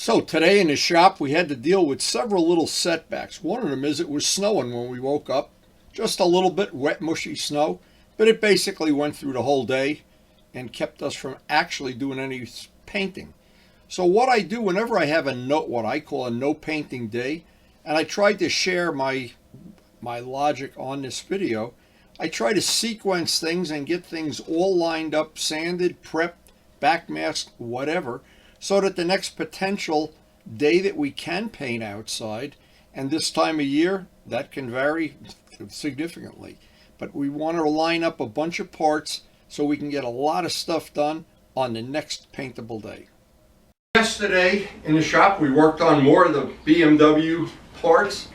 So today in the shop we had to deal with several little setbacks. One of them is it was snowing when we woke up. Just a little bit wet, mushy snow, but it basically went through the whole day and kept us from actually doing any painting. So what I do whenever I have what I call a no painting day, and I tried to share my logic on this video, I try to sequence things and get things all lined up, sanded, prepped, backmasked, whatever, so that the next potential day that we can paint outside, and this time of year, that can vary significantly. But we want to line up a bunch of parts so we can get a lot of stuff done on the next paintable day. Yesterday in the shop we worked on more of the BMW parts.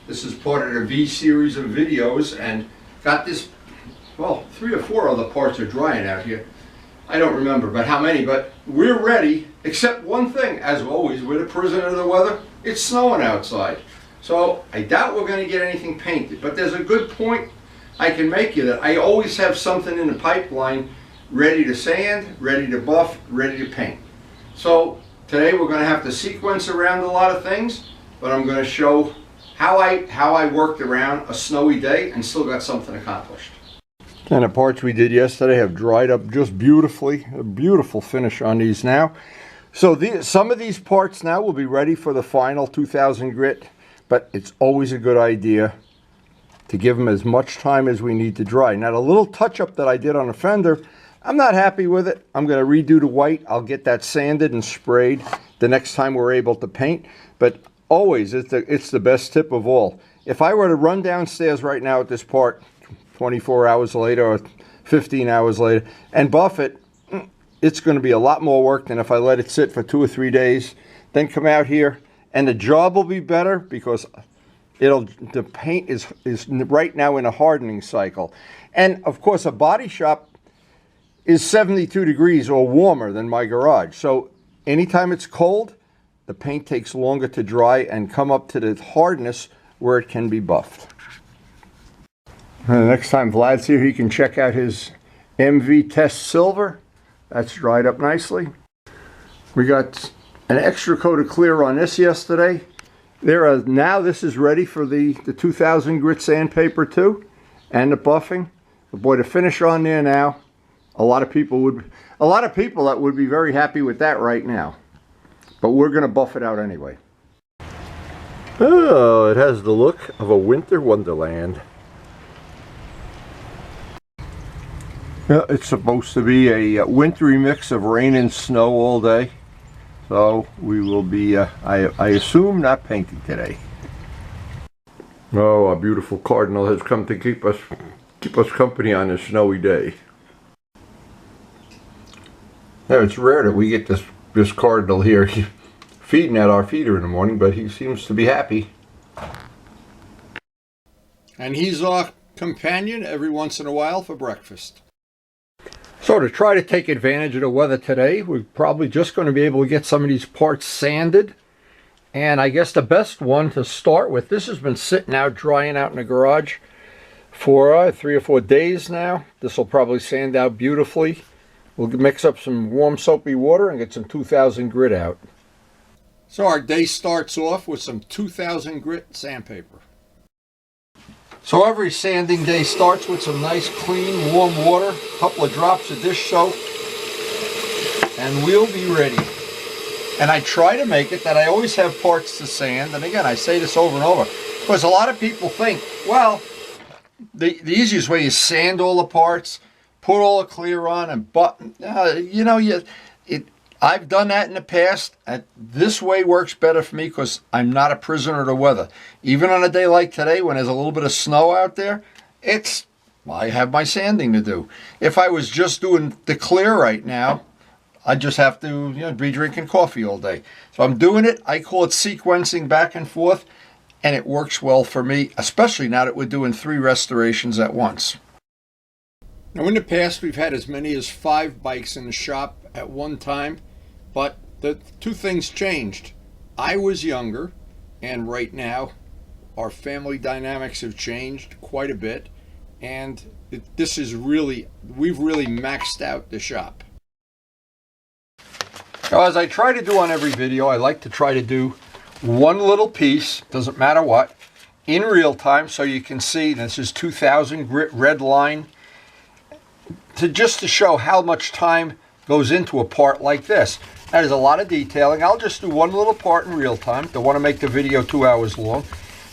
This is part of the V series of videos, and got this, well, 3 or 4 other parts are drying out here. I don't remember but how many, but we're ready, except one thing, as always, we're the prisoner of the weather. It's snowing outside. So I doubt we're going to get anything painted, but there's a good point I can make you that I always have something in the pipeline ready to sand, ready to buff, ready to paint. So today we're going to have to sequence around a lot of things, but I'm going to show how I worked around a snowy day and still got something accomplished. And the parts we did yesterday have dried up just beautifully. A beautiful finish on these now. So some of these parts now will be ready for the final 2000 grit, but it's always a good idea to give them as much time as we need to dry. Now the little touch-up that I did on the fender, I'm not happy with it. I'm going to redo the white. I'll get that sanded and sprayed the next time we're able to paint. But always, it's the best tip of all. If I were to run downstairs right now at this part 24 hours later or 15 hours later and buff it, it's going to be a lot more work than if I let it sit for 2 or 3 days, then come out here, and the job will be better because the paint is right now in a hardening cycle. And of course a body shop is 72 degrees or warmer than my garage. So anytime it's cold, the paint takes longer to dry and come up to the hardness where it can be buffed. And the next time Vlad's here, he can check out his MV Test Silver. That's dried up nicely. We got an extra coat of clear on this yesterday. Now this is ready for the 2000 grit sandpaper too, and the buffing. But boy, the finish on there now, a lot of people that would be very happy with that right now. But we're going to buff it out anyway. Oh, it has the look of a winter wonderland. Yeah, it's supposed to be a wintry mix of rain and snow all day. So we will be, I assume, not painting today. Oh, a beautiful cardinal has come to keep us company on a snowy day. Now, it's rare that we get this cardinal here feeding at our feeder in the morning, but he seems to be happy. And he's our companion every once in a while for breakfast. So to try to take advantage of the weather today, we're probably just going to be able to get some of these parts sanded. And I guess the best one to start with, this has been sitting out, drying out in the garage for 3 or 4 days now. This will probably sand out beautifully. We'll mix up some warm soapy water and get some 2000 grit out. So our day starts off with some 2000 grit sandpaper. So every sanding day starts with some nice clean warm water, a couple of drops of dish soap, and we'll be ready. And I try to make it that I always have parts to sand, and again I say this over and over, because a lot of people think, well, the easiest way is sand all the parts, put all the clear on, and I've done that in the past. This way works better for me because I'm not a prisoner of the weather. Even on a day like today when there's a little bit of snow out there, I have my sanding to do. If I was just doing the clear right now, I'd just have to be drinking coffee all day. So I'm doing it. I call it sequencing back and forth, and it works well for me, especially now that we're doing 3 restorations at once. Now in the past we've had as many as 5 bikes in the shop at one time, but the 2 things changed. I was younger, and right now our family dynamics have changed quite a bit, and we've really maxed out the shop. Now, as I try to do on every video, I like to try to do one little piece, doesn't matter what, in real time, so you can see this is 2000 grit red line, just to show how much time goes into a part like this. That is a lot of detailing. I'll just do one little part in real time. Don't want to make the video 2 hours long,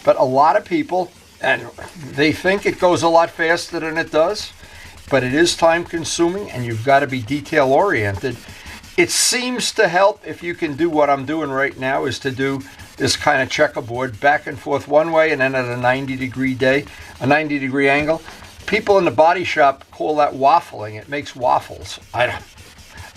but a lot of people, and they think it goes a lot faster than it does, but it is time consuming, and you've got to be detail oriented. It seems to help if you can do what I'm doing right now, is to do this kind of checkerboard back and forth one way and then at a 90-degree angle. People in the body shop call that waffling. It makes waffles.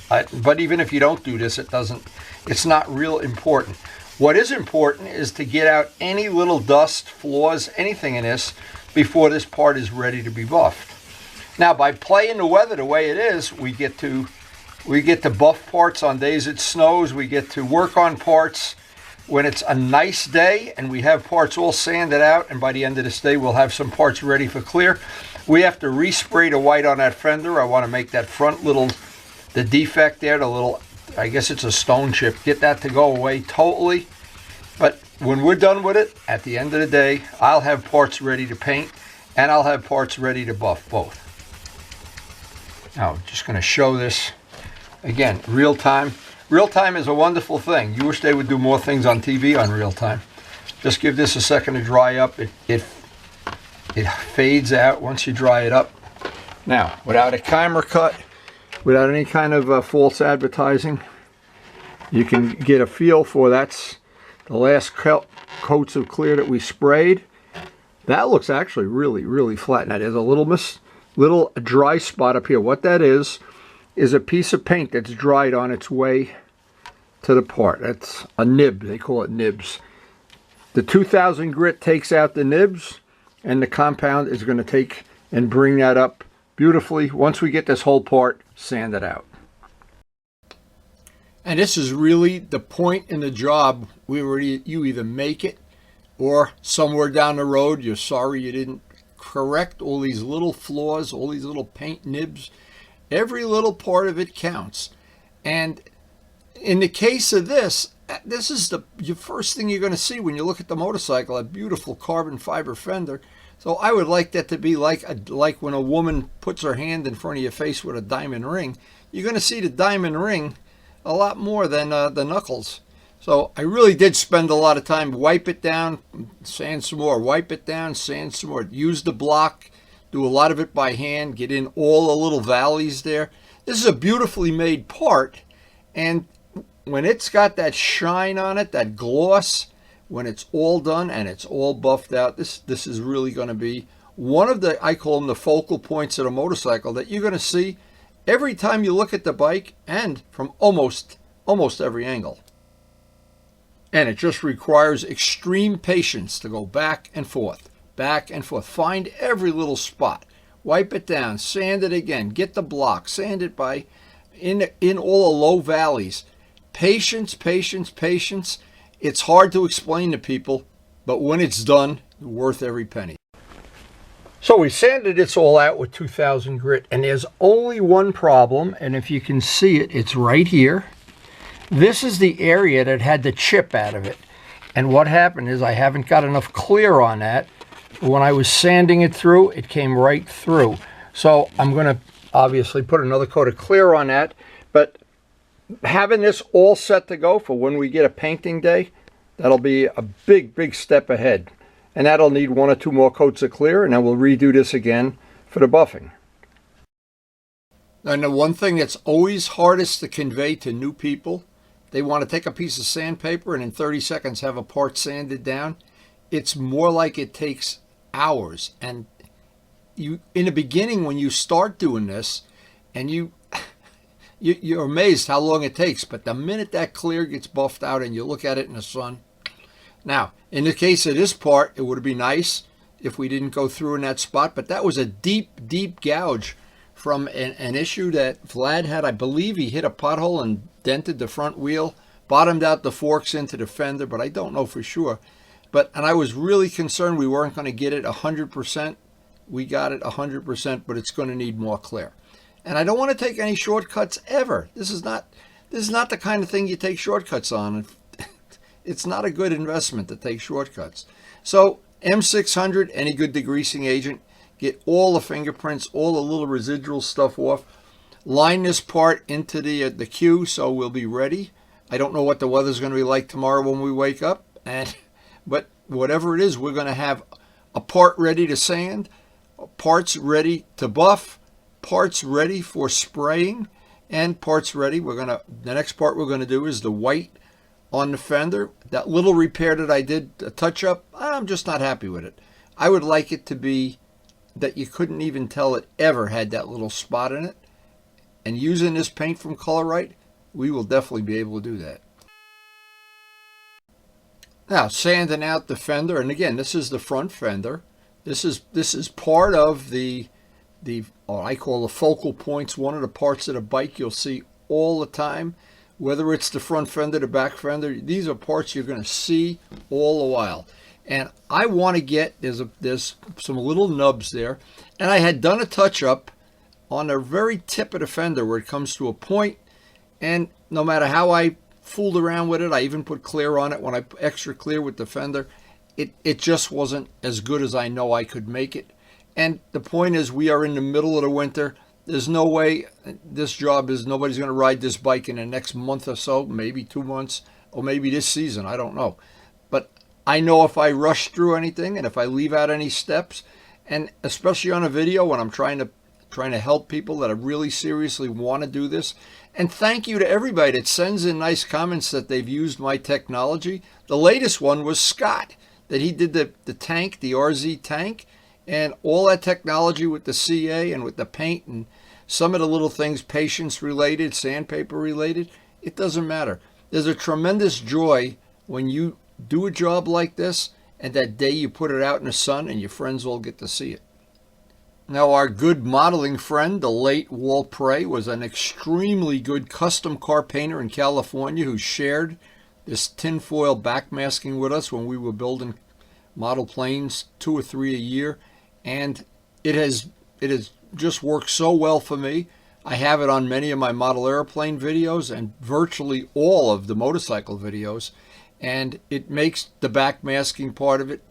But even if you don't do this, it's not real important. What is important is to get out any little dust, flaws, anything in this before this part is ready to be buffed. Now, by playing the weather the way it is, we get to buff parts on days it snows. We get to work on parts when it's a nice day and we have parts all sanded out, and by the end of this day we'll have some parts ready for clear. We have to respray the white on that fender. I want to make that front the defect there, the little, I guess it's a stone chip, get that to go away totally. But when we're done with it, at the end of the day, I'll have parts ready to paint and I'll have parts ready to buff both. Now, I'm just going to show this again, real time. Real time is a wonderful thing. You wish they would do more things on TV on real time. Just give this a second to dry up. It fades out once you dry it up. Now, without a camera cut, without any kind of false advertising, you can get a feel for that's the last coats of clear that we sprayed. That looks actually really, really flat. Now, there's a little dry spot up here. What that is a piece of paint that's dried on its way to the part. That's a nib. They call it nibs. The 2000 grit takes out the nibs, and the compound is going to take and bring that up beautifully. Once we get this whole part sanded out. And this is really the point in the job where you either make it, or somewhere down the road you're sorry you didn't correct all these little flaws, all these little paint nibs. Every little part of it counts. And in the case of this is the first thing you're going to see when you look at the motorcycle, a beautiful carbon fiber fender. So I would like that to be like when a woman puts her hand in front of your face with a diamond ring. You're going to see the diamond ring a lot more than the knuckles. So I really did spend a lot of time. Wipe it down, sand some more. Wipe it down, sand some more. Use the block. Do a lot of it by hand. Get in all the little valleys there. This is a beautifully made part. And when it's got that shine on it, that gloss, when it's all done and it's all buffed out, this is really going to be one of the, I call them the focal points of the motorcycle that you're going to see every time you look at the bike, and from almost every angle. And it just requires extreme patience to go back and forth. Find every little spot. Wipe it down. Sand it again. Get the block. Sand it in all the low valleys. Patience. It's hard to explain to people, but when it's done, it's worth every penny. So we sanded this all out with 2000 grit, and there's only one problem, and if you can see it, it's right here. This is the area that had the chip out of it. And what happened is I haven't got enough clear on that. When I was sanding it through, it came right through. So I'm going to obviously put another coat of clear on that. But having this all set to go for when we get a painting day, that'll be a big step ahead. And that'll need 1 or 2 more coats of clear, and then we'll redo this again for the buffing. And the one thing that's always hardest to convey to new people, they want to take a piece of sandpaper and in 30 seconds have a part sanded down. It's more like it takes hours. And you, in the beginning, when you start doing this, and you're amazed how long it takes. But the minute that clear gets buffed out and you look at it in the sun. Now, in the case of this part, it would be nice if we didn't go through in that spot. But that was a deep gouge from an issue that Vlad had. I believe he hit a pothole and dented the front wheel, bottomed out the forks into the fender, but I don't know for sure. And I was really concerned we weren't going to get it 100%. We got it 100%, but it's going to need more clear. And I don't want to take any shortcuts ever. This this is not the kind of thing you take shortcuts on. It's not a good investment to take shortcuts. So M600, any good degreasing agent, get all the fingerprints, all the little residual stuff off. Line this part into the queue so we'll be ready. I don't know what the weather's going to be like tomorrow when we wake up, but whatever it is, we're going to have a part ready to sand, parts ready to buff, parts ready for spraying, and parts ready. The next part we're going to do is the white on the fender. That little repair that I did, a touch up, I'm just not happy with it. I would like it to be that you couldn't even tell it ever had that little spot in it. And using this paint from Color-Rite, we will definitely be able to do that. Now, sanding out the fender, and again, this is the front fender. This is part of the what I call the focal points, one of the parts of the bike you'll see all the time. Whether it's the front fender, the back fender, these are parts you're going to see all the while. And I want to get, there's some little nubs there. And I had done a touch-up on the very tip of the fender where it comes to a point. And no matter how I fooled around with it, I even put clear on it when I put extra clear with the fender, it just wasn't as good as I know I could make it. And the point is, we are in the middle of the winter. There's no way nobody's going to ride this bike in the next month or so, maybe 2 months, or maybe this season. I don't know. But I know if I rush through anything and if I leave out any steps, and especially on a video when I'm trying to help people that really seriously want to do this. And thank you to everybody that sends in nice comments that they've used my technology. The latest one was Scott, that he did the tank, the RZ tank, and all that technology with the CA and with the paint and some of the little things, patience related, sandpaper related. It doesn't matter. There's a tremendous joy when you do a job like this and that day you put it out in the sun and your friends all get to see it. Now, our good modeling friend, the late Walt Prey, was an extremely good custom car painter in California who shared this tinfoil backmasking with us when we were building model planes 2 or 3 a year. And it has just worked so well for me. I have it on many of my model airplane videos and virtually all of the motorcycle videos. And it makes the backmasking part of it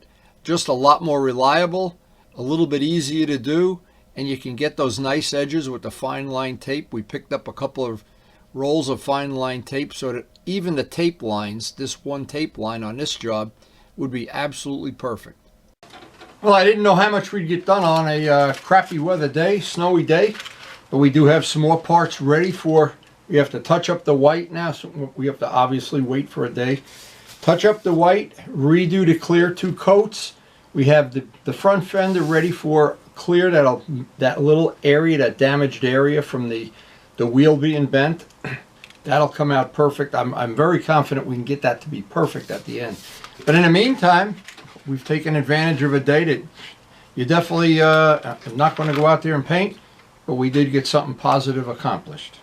just a lot more reliable, a little bit easier to do, and you can get those nice edges with the fine line tape. We picked up a couple of rolls of fine line tape so that even the tape lines, this one tape line on this job, would be absolutely perfect. Well, I didn't know how much we'd get done on a crappy weather day, snowy day, but we do have some more parts ready for, we have to touch up the white now, so we have to obviously wait for a day. Touch up the white, redo the clear 2 coats. We have the front fender ready for clear, that little area, that damaged area from the wheel being bent. That'll come out perfect. I'm very confident we can get that to be perfect at the end. But in the meantime, we've taken advantage of a day that you definitely not going to go out there and paint, but we did get something positive accomplished.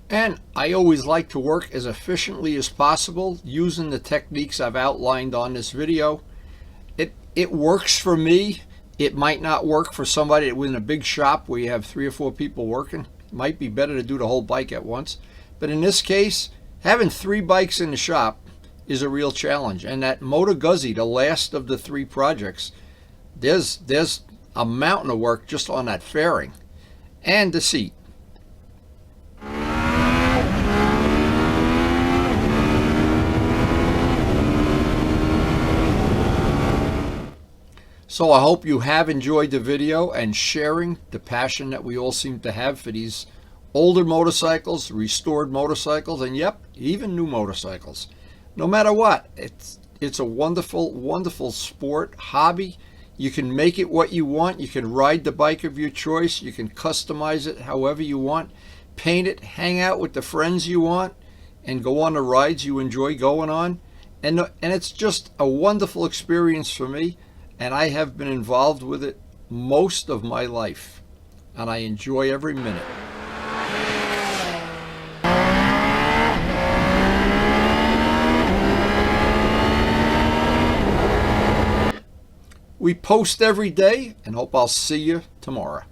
And I always like to work as efficiently as possible using the techniques I've outlined on this video. It works for me. It might not work for somebody within a big shop where you have 3 or 4 people working. It might be better to do the whole bike at once. But in this case, having 3 bikes in the shop is a real challenge. And that Moto Guzzi, the last of the 3 projects, there's a mountain of work just on that fairing and the seat. So I hope you have enjoyed the video and sharing the passion that we all seem to have for these older motorcycles, restored motorcycles, and yep, even new motorcycles. No matter what, it's a wonderful, wonderful sport, hobby. You can make it what you want. You can ride the bike of your choice. You can customize it however you want. Paint it, hang out with the friends you want, and go on the rides you enjoy going on. And it's just a wonderful experience for me. And I have been involved with it most of my life, and I enjoy every minute. We post every day, and hope I'll see you tomorrow.